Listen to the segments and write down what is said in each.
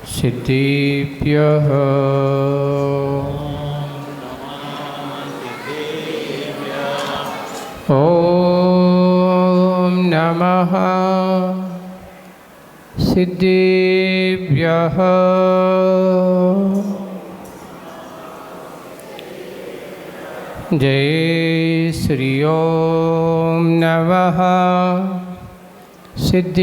सिद्धिभ्यः ॐ नमः सिद्धिभ्यः जय श्री ओम नमः सिद्धिभ्यः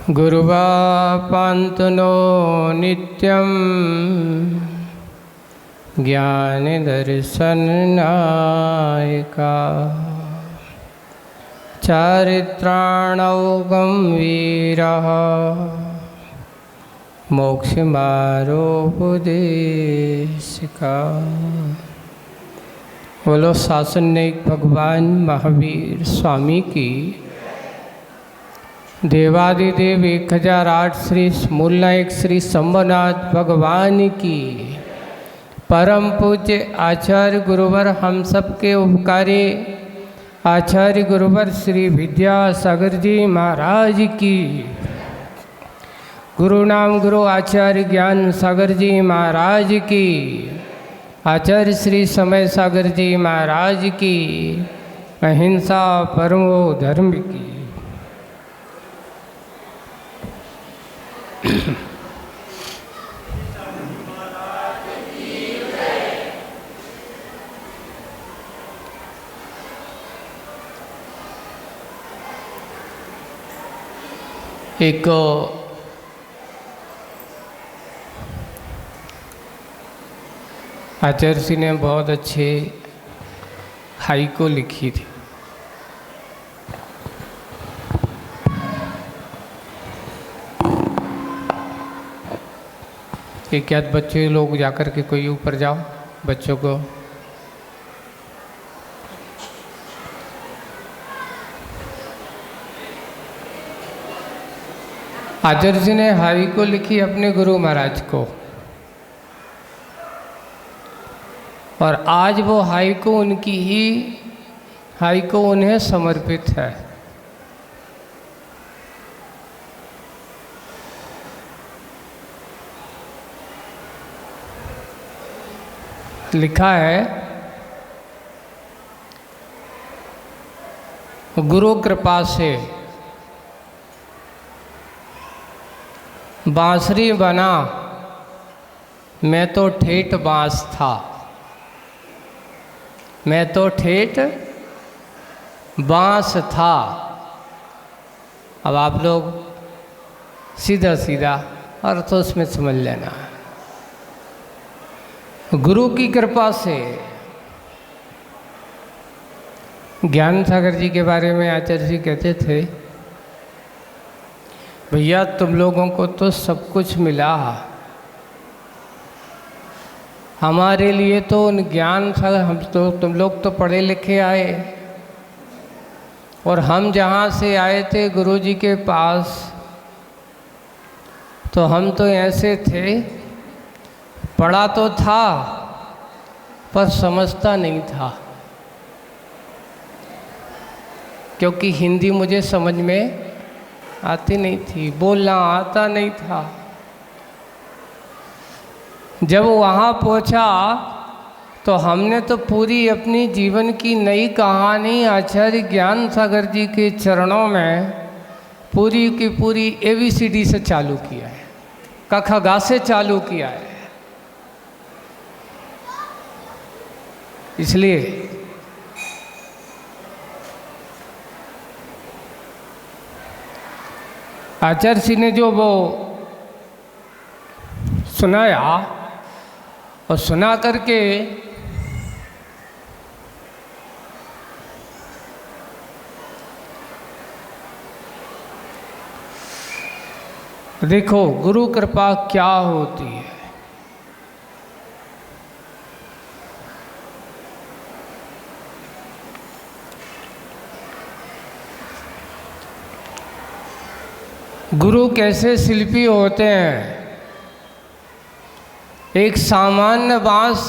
गुरुवापन्तनो नित्यं ज्ञानदर्शननायका चारित्राणौघं वीरः मोक्षमारोपदेशिका। बोलो शासनिक भगवान महावीर स्वामी की। देवादिदेव 1008 श्री मूलनायक श्री शंभुनाथ भगवान की। परम पूज्य आचार्य गुरुवर हम सबके उपकारी आचार्य गुरुवर श्री विद्यासागर जी महाराज की। गुरु नाम गुरु आचार्य ज्ञान सागर जी महाराज की। आचार्य श्री समय सागर जी महाराज की। अहिंसा परमो धर्म की। एक आचार्य जी ने बहुत अच्छे हाइको लिखी थी। कि क्या बच्चे लोग जाकर के कोई ऊपर जाओ बच्चों को। आचार्य जी ने हाइको लिखी अपने गुरु महाराज को, और आज वो हाइको उनकी ही हाइको उन्हें समर्पित है। लिखा है, गुरु कृपा से बांसुरी बना, मैं तो ठेठ बांस था। मैं तो ठेठ बांस था। अब आप लोग सीधा सीधा अर्थ उसमें समझ लेना। गुरु की कृपा से ज्ञान सागर जी के बारे में आचार्य जी कहते थे, भैया तुम लोगों को तो सब कुछ मिला, हमारे लिए तो उन ज्ञान सागर, हम तो तुम लोग तो पढ़े लिखे आए, और हम जहाँ से आए थे गुरु जी के पास, तो हम तो ऐसे थे, पढ़ा तो था पर समझता नहीं था, क्योंकि हिंदी मुझे समझ में आती नहीं थी, बोलना आता नहीं था। जब वहाँ पहुँचा तो हमने तो पूरी अपनी जीवन की नई कहानी आचार्य ज्ञान सागर जी के चरणों में पूरी की पूरी ABCD से चालू किया है, क ख ग से चालू किया है। इसलिए आचार्य जी ने जो वो सुनाया और सुना करके देखो गुरु कृपा क्या होती है। गुरु कैसे शिल्पी होते हैं। एक सामान्य बांस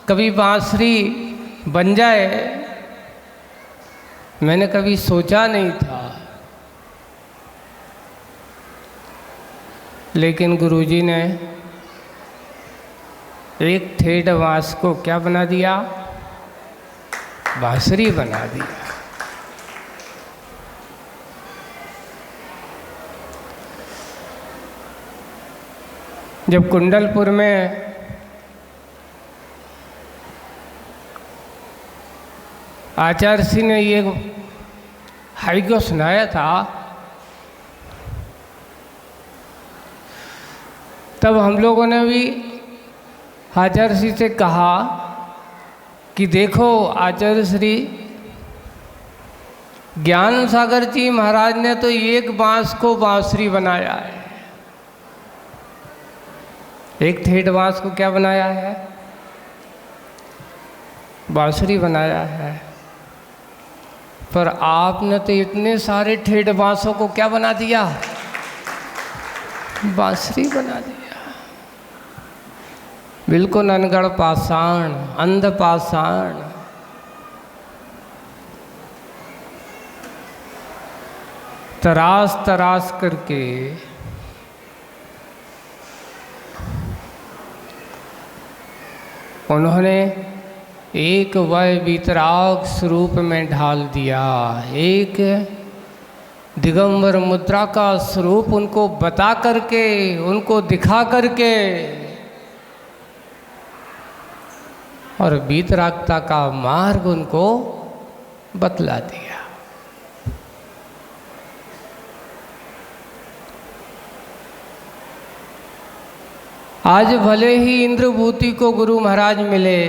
कभी बांसुरी बन जाए, मैंने कभी सोचा नहीं था। लेकिन गुरुजी ने एक ठेठ बांस को क्या बना दिया? बांसुरी बना दिया। जब कुंडलपुर में आचार्य सिंह ने ये हाइको सुनाया था, तब हम लोगों ने भी आचार्य श्री से कहा कि देखो आचार्य श्री ज्ञान सागर जी महाराज ने तो एक बांस को बांसुरी बनाया है, एक ठेठ बांस को क्या बनाया है? बांसुरी बनाया है। पर आपने तो इतने सारे ठेठ बांसों को क्या बना दिया? बांसुरी बना दिया। बिल्कुल अनगढ़ पाषाण, अंध पाषाण। तराश तराश करके उन्होंने एक वह वितराग स्वरूप में ढाल दिया, एक दिगंबर मुद्रा का स्वरूप उनको बता करके, उनको दिखा करके, और वितरागता का मार्ग उनको बतला दिया। आज भले ही इंद्रभूति को गुरु महाराज मिले,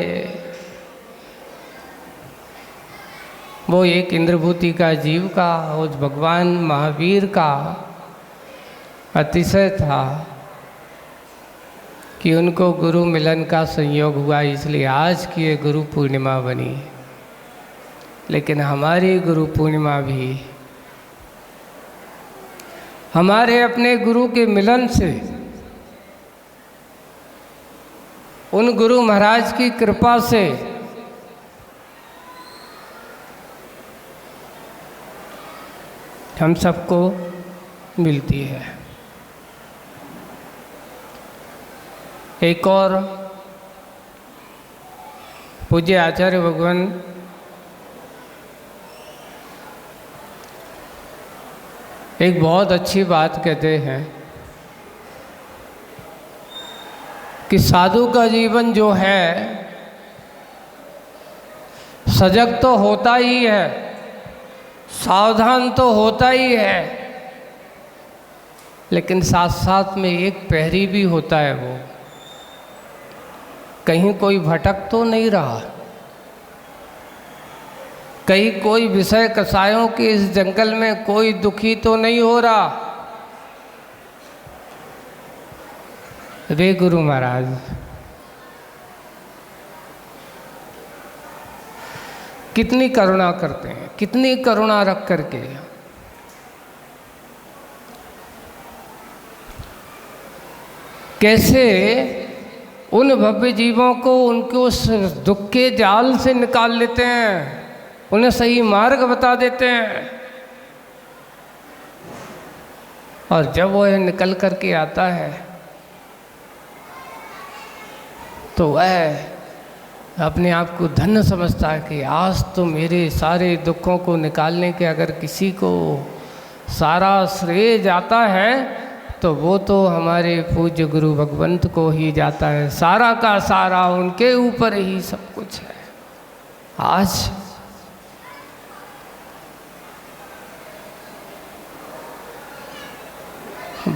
वो एक इंद्रभूति का जीव का, उस भगवान महावीर का अतिशय था कि उनको गुरु मिलन का संयोग हुआ, इसलिए आज की ये गुरु पूर्णिमा बनी। लेकिन हमारी गुरु पूर्णिमा भी हमारे अपने गुरु के मिलन से, उन गुरु महाराज की कृपा से हम सबको मिलती है। एक और पूज्य आचार्य भगवान एक बहुत अच्छी बात कहते हैं कि साधु का जीवन जो है सजग तो होता ही है, सावधान तो होता ही है, लेकिन साथ साथ में एक प्रहरी भी होता है। वो कहीं कोई भटक तो नहीं रहा, कहीं कोई विषय कसायों के इस जंगल में कोई दुखी तो नहीं हो रहा। वे गुरु महाराज कितनी करुणा करते हैं, कितनी करुणा रख करके। कैसे उन भव्य जीवों को उनके उस दुख के जाल से निकाल लेते हैं, उन्हें सही मार्ग बता देते हैं। और जब वह निकल करके आता है तो वह अपने आप को धन्य समझता है कि आज तो मेरे सारे दुखों को निकालने के अगर किसी को सारा श्रेय जाता है तो वो तो हमारे पूज्य गुरु भगवंत को ही जाता है। सारा का सारा उनके ऊपर ही सब कुछ है। आज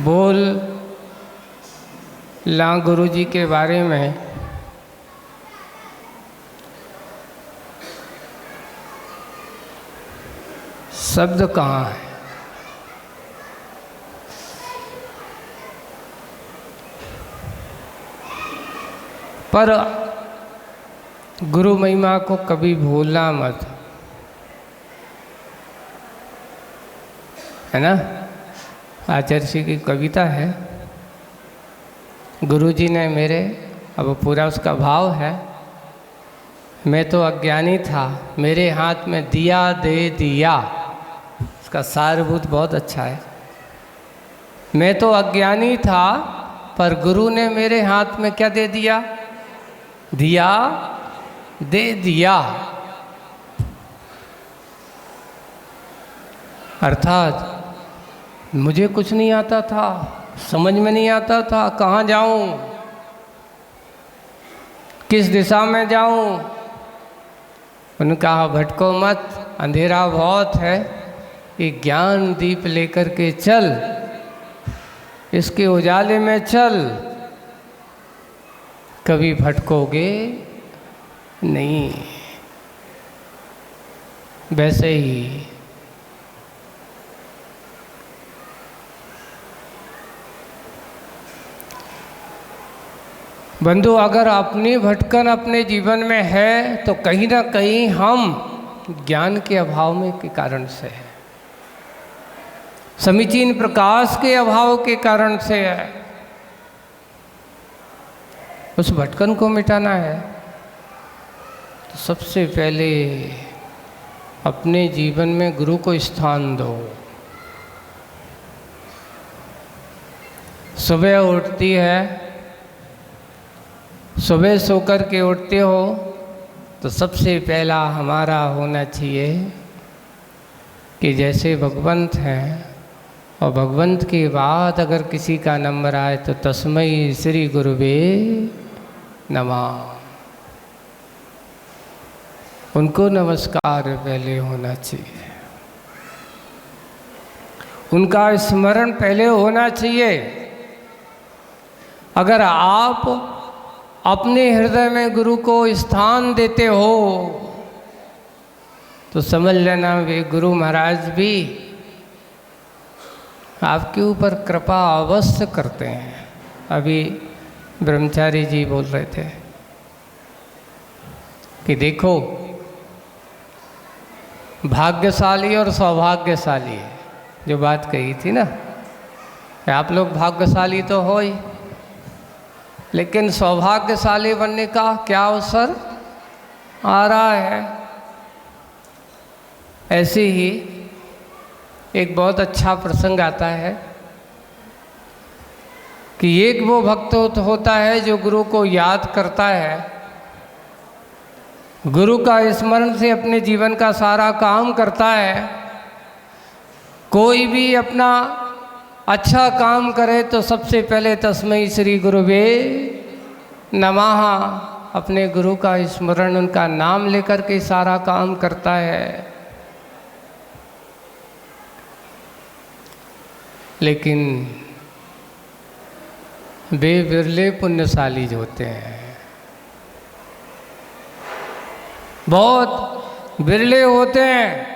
बोल ला गुरु जी के बारे में शब्द कहाँ है। पर गुरु महिमा को कभी भूलना मत, है ना। आचार्य जी की कविता है, गुरु जी ने मेरे, अब पूरा उसका भाव है, मैं तो अज्ञानी था, मेरे हाथ में दिया दे दिया। इसका सारभूत बहुत अच्छा है। मैं तो अज्ञानी था, पर गुरु ने मेरे हाथ में क्या दे दिया? दिया दे दिया। अर्थात मुझे कुछ नहीं आता था, समझ में नहीं आता था कहाँ जाऊं, किस दिशा में जाऊं। उन्होंने कहा भटको मत, अंधेरा बहुत है, एक ज्ञान दीप लेकर के चल, इसके उजाले में चल, कभी भटकोगे नहीं। वैसे ही बंधु, अगर अपनी भटकन अपने जीवन में है तो कहीं ना कहीं हम ज्ञान के अभाव में के कारण से है, समीचीन प्रकाश के अभाव के कारण से है। उस भटकन को मिटाना है तो सबसे पहले अपने जीवन में गुरु को स्थान दो। सुबह उठती है, सुबह सोकर के उठते हो तो सबसे पहला हमारा होना चाहिए कि जैसे भगवंत हैं, और भगवंत के बाद अगर किसी का नंबर आए तो तस्मै श्री गुरुवे नमः, उनको नमस्कार पहले होना चाहिए, उनका स्मरण पहले होना चाहिए। अगर आप अपने हृदय में गुरु को स्थान देते हो तो समझ लेना वे गुरु महाराज भी आपके ऊपर कृपा अवश्य करते हैं। अभी ब्रह्मचारी जी बोल रहे थे कि देखो भाग्यशाली और सौभाग्यशाली है, जो बात कही थी ना, आप लोग भाग्यशाली तो हो ही, लेकिन सौभाग्यशाली बनने का क्या अवसर आ रहा है। ऐसे ही एक बहुत अच्छा प्रसंग आता है कि एक वो भक्त होता है जो गुरु को याद करता है, गुरु का स्मरण से अपने जीवन का सारा काम करता है। कोई भी अपना अच्छा काम करे तो सबसे पहले तस्मै श्री गुरुवे नमः, अपने गुरु का स्मरण, उनका नाम लेकर के सारा काम करता है। लेकिन वे बिरले पुण्यशाली होते हैं, बहुत बिरले होते हैं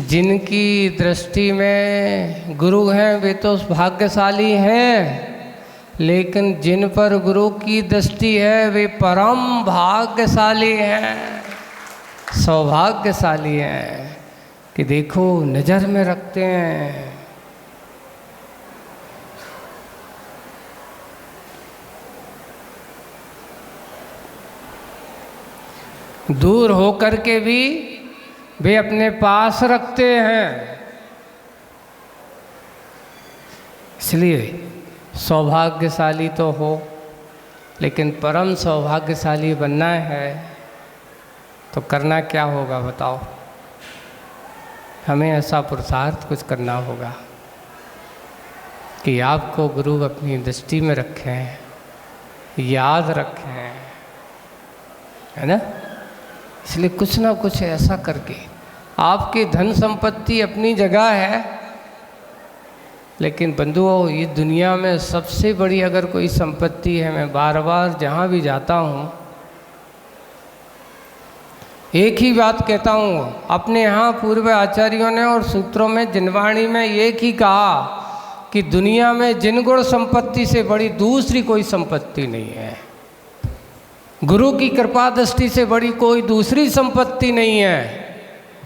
जिनकी दृष्टि में गुरु हैं, वे तो भाग्यशाली हैं, लेकिन जिन पर गुरु की दृष्टि है वे परम भाग्यशाली हैं, सौभाग्यशाली हैं कि देखो नज़र में रखते हैं। दूर होकर के भी वे अपने पास रखते हैं। इसलिए सौभाग्यशाली तो हो, लेकिन परम सौभाग्यशाली बनना है तो करना क्या होगा बताओ? हमें ऐसा पुरुषार्थ कुछ करना होगा कि आपको गुरु अपनी दृष्टि में रखें, याद रखें, है ना। इसलिए कुछ ना कुछ ऐसा करके, आपकी धन संपत्ति अपनी जगह है, लेकिन बंधुओं ये दुनिया में सबसे बड़ी अगर कोई संपत्ति है, मैं बार बार जहाँ भी जाता हूँ एक ही बात कहता हूँ, अपने यहाँ पूर्व आचार्यों ने और सूत्रों में जिनवाणी में एक ही कहा कि दुनिया में जिन गुण संपत्ति से बड़ी दूसरी कोई संपत्ति नहीं है, गुरु की कृपा दृष्टि से बड़ी कोई दूसरी संपत्ति नहीं है।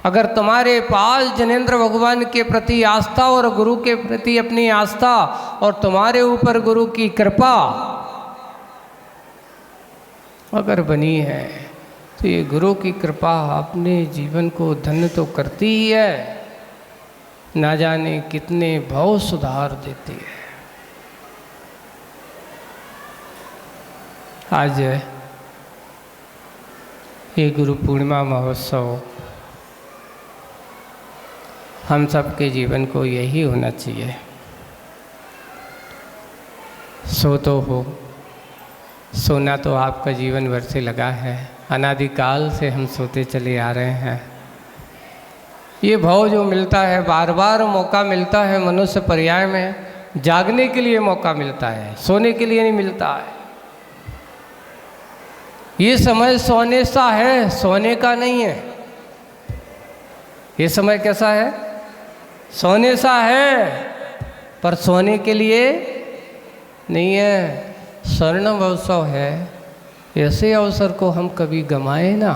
अगर तुम्हारे पास जिनेंद्र भगवान के प्रति आस्था और गुरु के प्रति अपनी आस्था और तुम्हारे ऊपर गुरु की कृपा अगर बनी है तो ये गुरु की कृपा अपने जीवन को धन्य तो करती ही है, ना जाने कितने भाव सुधार देती है। आज ये गुरु पूर्णिमा महोत्सव हम सबके जीवन को यही होना चाहिए। सो तो हो, सोना तो आपका जीवन भर से लगा है, अनादिकाल से हम सोते चले आ रहे हैं। ये भाव जो मिलता है, बार बार मौका मिलता है मनुष्य पर्याय में, जागने के लिए मौका मिलता है, सोने के लिए नहीं मिलता है। ये समय सोने सा है, सोने का नहीं है। ये समय कैसा है? सोने सा है, पर सोने के लिए नहीं है। स्वर्ण अवसर है, ऐसे अवसर को हम कभी गंवाए ना,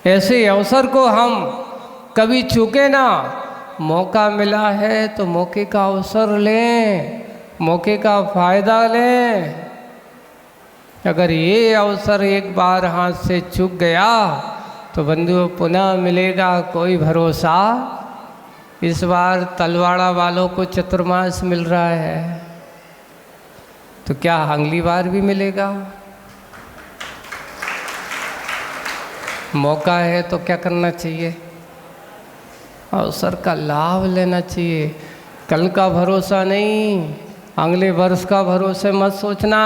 ऐसे अवसर को हम कभी चूके ना। मौका मिला है तो मौके का अवसर लें, मौके का फायदा लें। अगर ये अवसर एक बार हाथ से चूक गया तो बंधुओं पुनः मिलेगा कोई भरोसा। इस बार तलवाड़ा वालों को चतुर्मास मिल रहा है, तो क्या अगली बार भी मिलेगा? मौका है तो क्या करना चाहिए? अवसर का लाभ लेना चाहिए। कल का भरोसा नहीं, अगले वर्ष का भरोसे मत सोचना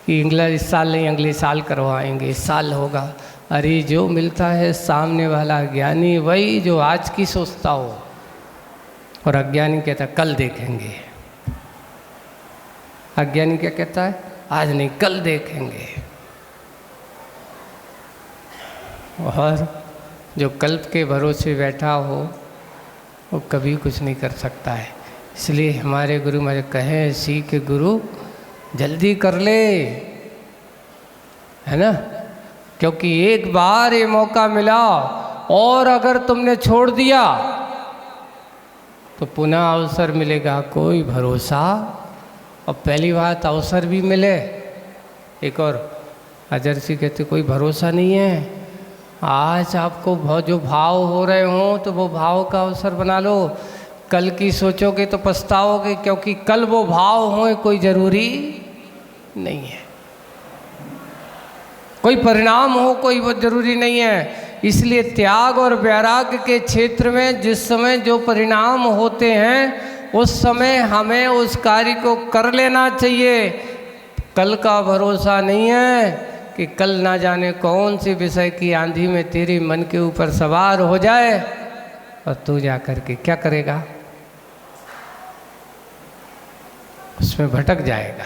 कि इस साल नहीं अगले साल करवाएंगे, इस साल होगा। अरे जो मिलता है सामने वाला ज्ञानी वही जो आज की सोचता हो, और अज्ञानी कहता कल देखेंगे। अज्ञानी क्या कहता है? आज नहीं कल देखेंगे। और जो कल्प के भरोसे बैठा हो वो कभी कुछ नहीं कर सकता है। इसलिए हमारे गुरु मुझे कहे, सीख गुरु जल्दी कर ले, है ना? क्योंकि एक बार ये मौका मिला और अगर तुमने छोड़ दिया तो पुनः अवसर मिलेगा कोई भरोसा। और पहली बात अवसर भी मिले, एक और अजर्सी कहते कोई भरोसा नहीं है। आज आपको जो भाव हो रहे हों तो वो भाव का अवसर बना लो। कल की सोचोगे तो पछताओगे, क्योंकि कल वो भाव हों कोई ज़रूरी नहीं है। कोई परिणाम हो कोई वो ज़रूरी नहीं है। इसलिए त्याग और वैराग्य के क्षेत्र में जिस समय जो परिणाम होते हैं उस समय हमें उस कार्य को कर लेना चाहिए। कल का भरोसा नहीं है कि कल ना जाने कौन सी विषय की आंधी में तेरे मन के ऊपर सवार हो जाए और तू जा कर के क्या करेगा? उसमें भटक जाएगा।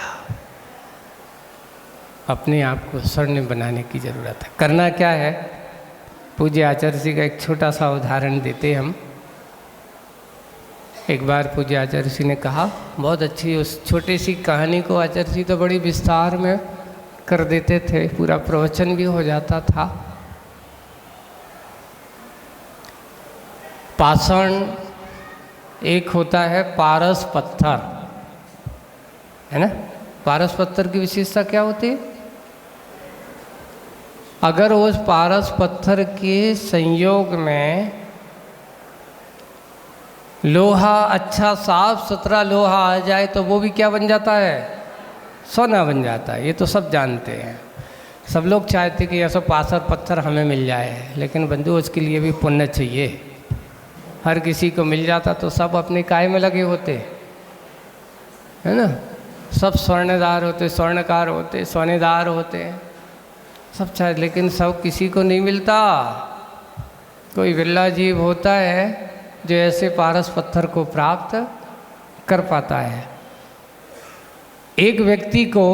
अपने आप को स्वर्ण बनाने की ज़रूरत है। करना क्या है? पूज्य आचार्य जी का एक छोटा सा उदाहरण देते हम। एक बार पूज्य आचार्य जी ने कहा, बहुत अच्छी उस छोटी सी कहानी को आचार्य जी तो बड़ी विस्तार में कर देते थे, पूरा प्रवचन भी हो जाता था। पाषाण एक होता है पारस पत्थर, है ना? पारस पत्थर की विशेषता क्या होती है? अगर उस पारस पत्थर के संयोग में लोहा, अच्छा साफ सुथरा लोहा आ जाए तो वो भी क्या बन जाता है? सोना बन जाता है। ये तो सब जानते हैं। सब लोग चाहते कि ऐसा पाथर पत्थर हमें मिल जाए, लेकिन बंधु उसके लिए भी पुण्य चाहिए। हर किसी को मिल जाता तो सब अपने काय में लगे होते, है ना? सब स्वर्णदार होते, स्वर्णकार होते, सोनेदार होते, सब चाहे, लेकिन सब किसी को नहीं मिलता। कोई बिरला जीव होता है जो ऐसे पारस पत्थर को प्राप्त कर पाता है। एक व्यक्ति को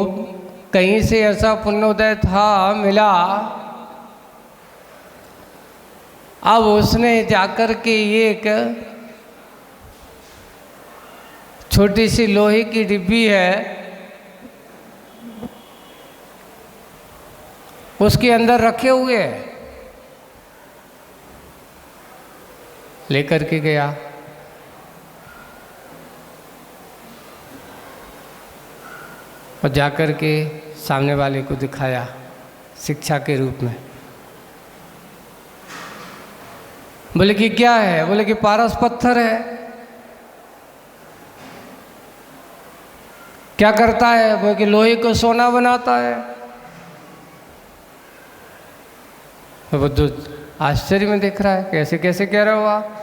कहीं से ऐसा पुण्योदय था, मिला। अब उसने जाकर के एक छोटी सी लोहे की डिब्बी है, उसके अंदर रखे हुए हैं, लेकर के गया। और जाकर के सामने वाले को दिखाया शिक्षा के रूप में। बोले कि क्या है? बोले कि पारस पत्थर है। क्या करता है? बोले कि लोहे को सोना बनाता है। तो बुद्ध आश्चर्य में देख रहा है, कैसे कैसे कह रहे हो आप?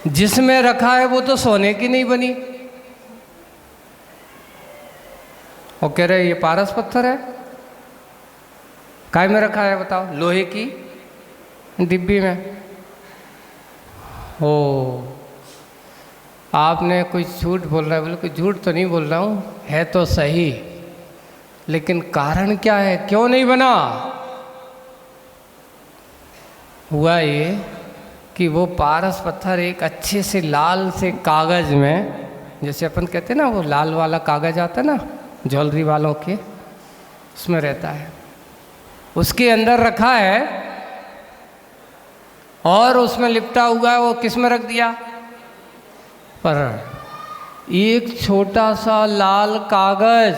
जिसमें रखा है वो तो सोने की नहीं बनी। वो कह रहे ये पारस पत्थर है। काय में रखा है बताओ? लोहे की डिब्बी में। ओ, आपने कुछ झूठ बोल रहा है। बोले कुछ झूठ तो नहीं बोल रहा हूँ, है तो सही, लेकिन कारण क्या है, क्यों नहीं बना? हुआ ये कि वो पारस पत्थर एक अच्छे से लाल से कागज में, जैसे अपन कहते हैं ना, वो लाल वाला कागज आता है ना ज्वेलरी वालों के, उसमें रहता है, उसके अंदर रखा है और उसमें लिपटा हुआ है। वो किस में रख दिया? पर एक छोटा सा लाल कागज,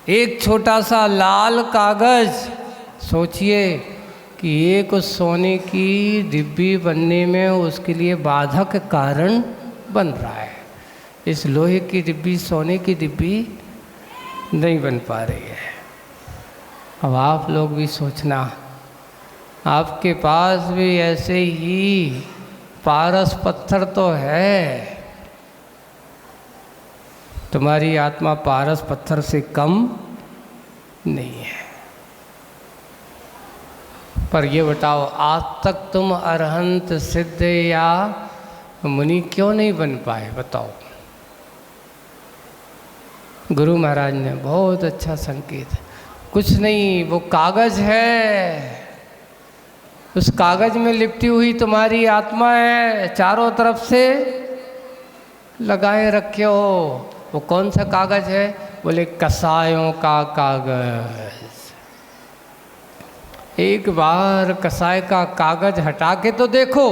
एक छोटा सा लाल कागज, सोचिए कि एक उस सोने की डिब्बी बनने में उसके लिए बाधक कारण बन रहा है। इस लोहे की डिब्बी, सोने की डिब्बी नहीं बन पा रही है। अब आप लोग भी सोचना, आपके पास भी ऐसे ही पारस पत्थर तो है। तुम्हारी आत्मा पारस पत्थर से कम नहीं है। पर ये बताओ, आज तक तुम अरहंत सिद्ध या मुनि क्यों नहीं बन पाए? बताओ। गुरु महाराज ने बहुत अच्छा संकेत, कुछ नहीं, वो कागज है, उस कागज में लिपटी हुई तुम्हारी आत्मा है, चारों तरफ से लगाए रखे हो। वो कौन सा कागज है? बोले कसायों का कागज। एक बार कसाय का कागज हटा के तो देखो,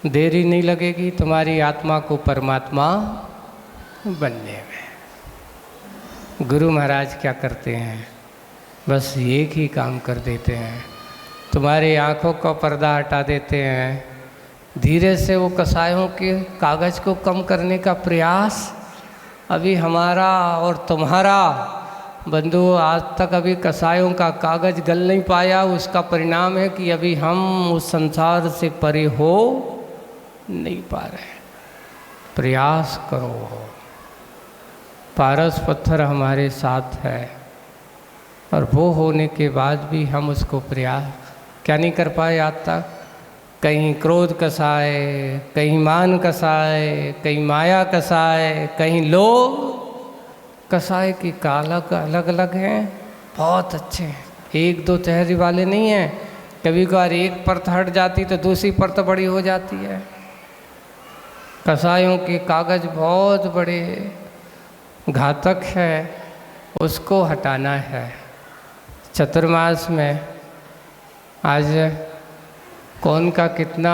देरी नहीं लगेगी तुम्हारी आत्मा को परमात्मा बनने में। गुरु महाराज क्या करते हैं? बस एक ही काम कर देते हैं, तुम्हारी आंखों का पर्दा हटा देते हैं। धीरे से वो कसायों के कागज को कम करने का प्रयास अभी हमारा और तुम्हारा बंधु आज तक अभी कसायों का कागज गल नहीं पाया। उसका परिणाम है कि अभी हम उस संसार से परे हो नहीं पा रहे। प्रयास करो। पारस पत्थर हमारे साथ है और वो होने के बाद भी हम उसको प्रयास क्या नहीं कर पाए आज तक। कहीं क्रोध कसाए, कहीं मान कसाए, कहीं माया कसाए, कहीं लोभ कसाए की कालक अलग अलग हैं, बहुत अच्छे हैं, एक दो चेहरे वाले नहीं हैं। कभी कभार एक परत हट जाती तो दूसरी परत बड़ी हो जाती है। कसायों के कागज बहुत बड़े घातक है, उसको हटाना है। चतुर्मास में आज कौन का कितना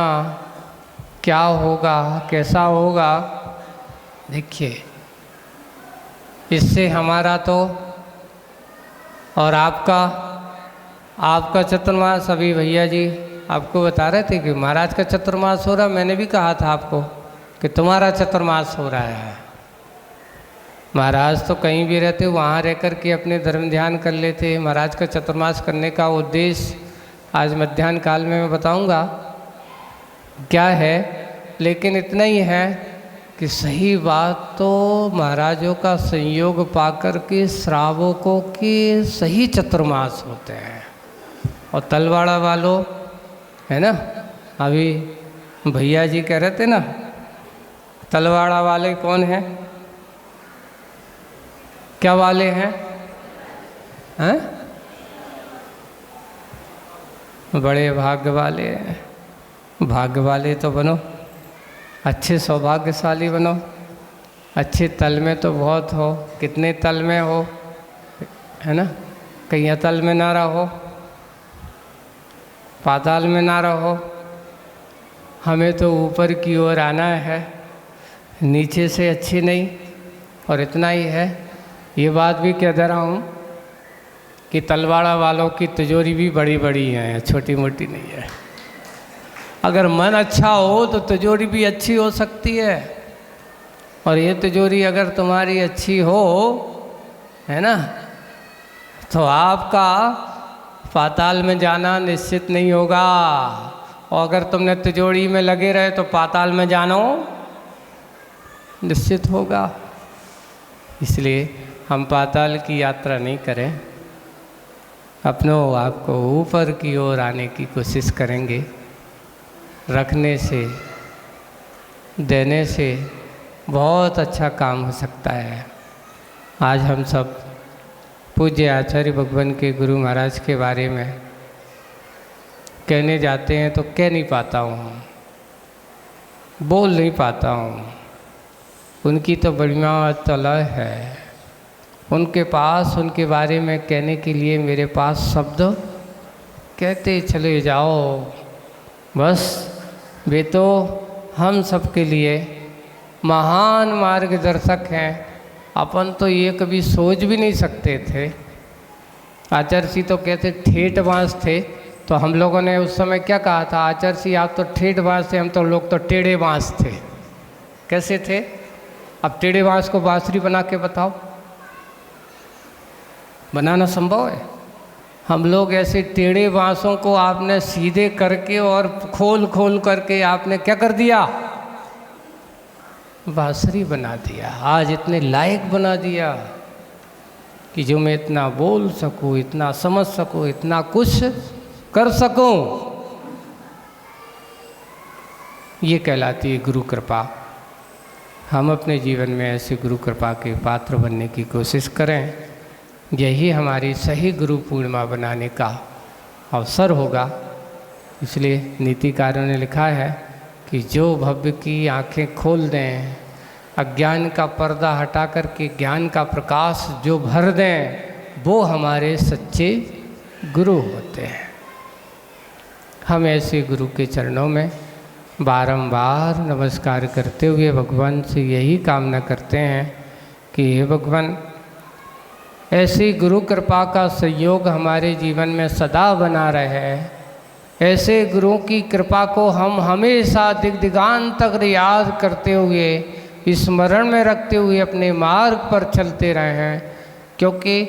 क्या होगा, कैसा होगा, देखिए। इससे हमारा तो और आपका चतुर्मास, अभी भैया जी आपको बता रहे थे कि महाराज का चतुर्मास हो रहा। मैंने भी कहा था आपको कि तुम्हारा चतुर्मास हो रहा है। महाराज तो कहीं भी रहते, वहाँ रह कर के अपने धर्म ध्यान कर लेते। महाराज का चतुर्मास करने का उद्देश्य आज मध्याह्न काल में मैं बताऊंगा क्या है, लेकिन इतना ही है कि सही बात तो महाराजों का संयोग पाकर के श्रावकों के सही चतुर्मास होते हैं। और तलवाड़ा वालों है ना, अभी भैया जी कह रहे थे ना, तलवाड़ा वाले कौन हैं, क्या वाले हैं? बड़े भाग्य वाले हैं। भाग्य वाले तो बनो, अच्छे सौभाग्यशाली बनो। अच्छे तल में तो बहुत हो, कितने तल में हो, है ना, कहीं तल में ना रहो, पाताल में ना रहो। हमें तो ऊपर की ओर आना है। नीचे से अच्छी नहीं। और इतना ही है, ये बात भी कह दे रहा हूँ कि तलवाड़ा वालों की तिजोरी भी बड़ी बड़ी है, छोटी मोटी नहीं है। अगर मन अच्छा हो तो तिजोरी भी अच्छी हो सकती है। और ये तिजोरी अगर तुम्हारी अच्छी हो, है ना, तो आपका पाताल में जाना निश्चित नहीं होगा। और अगर तुमने तिजोरी में लगे रहे तो पाताल में जाना निश्चित होगा। इसलिए हम पाताल की यात्रा नहीं करें, अपनों आपको ऊपर की ओर आने की कोशिश करेंगे। रखने से, देने से बहुत अच्छा काम हो सकता है। आज हम सब पूज्य आचार्य भगवान के गुरु महाराज के बारे में कहने जाते हैं तो कह नहीं पाता हूँ, बोल नहीं पाता हूँ। उनकी तो बढ़िया तलय है, उनके पास उनके बारे में कहने के लिए मेरे पास शब्द कहते चले जाओ। बस वे तो हम सब के लिए महान मार्गदर्शक हैं। अपन तो ये कभी सोच भी नहीं सकते थे। आचार्य जी तो कहते ठेठ बाँस थे, तो हम लोगों ने उस समय क्या कहा था, आचार्य जी आप तो ठेठ बाँस थे, हम तो लोग तो टेढ़े बाँस थे। कैसे थे? अब टेढ़े बाँस को बाँसुरी बना के बताओ, बनाना संभव है? हम लोग ऐसे टेढ़े बाँसों को आपने सीधे करके और खोल खोल करके आपने क्या कर दिया, बाँसुरी बना दिया। आज इतने लायक बना दिया कि जो मैं इतना बोल सकूं, इतना समझ सकूं, इतना कुछ कर सकूं। ये कहलाती है गुरु कृपा। हम अपने जीवन में ऐसे गुरु कृपा के पात्र बनने की कोशिश करें। यही हमारी सही गुरु पूर्णिमा बनाने का अवसर होगा। इसलिए नीतिकारों ने लिखा है कि जो भव्य की आंखें खोल दें, अज्ञान का पर्दा हटा करके ज्ञान का प्रकाश जो भर दें, वो हमारे सच्चे गुरु होते हैं। हम ऐसे गुरु के चरणों में बारंबार नमस्कार करते हुए भगवान से यही कामना करते हैं कि हे भगवान, ऐसी गुरु कृपा का सहयोग हमारे जीवन में सदा बना रहे। ऐसे गुरुओं की कृपा को हम हमेशा दिगदिगांत तक याद करते हुए, स्मरण में रखते हुए अपने मार्ग पर चलते रहें। क्योंकि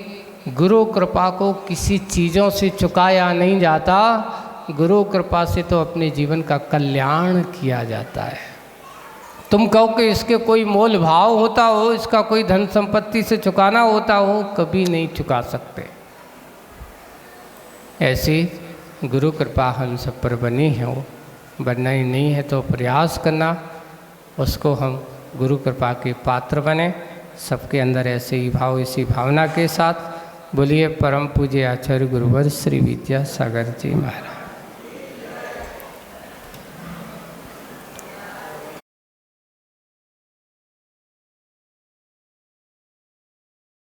गुरु कृपा को किसी चीज़ों से चुकाया नहीं जाता, गुरु कृपा से तो अपने जीवन का कल्याण किया जाता है। तुम कहो कि इसके कोई मोल भाव होता हो, इसका कोई धन संपत्ति से चुकाना होता हो, कभी नहीं चुका सकते। ऐसी गुरु कृपा हम सब पर बनी है, बनना ही नहीं है तो प्रयास करना, उसको हम गुरु कृपा के पात्र बने। सबके अंदर ऐसे ही भाव, इसी भावना के साथ बोलिए परम पूज्य आचार्य गुरुवर श्री विद्यासागर जी महाराज।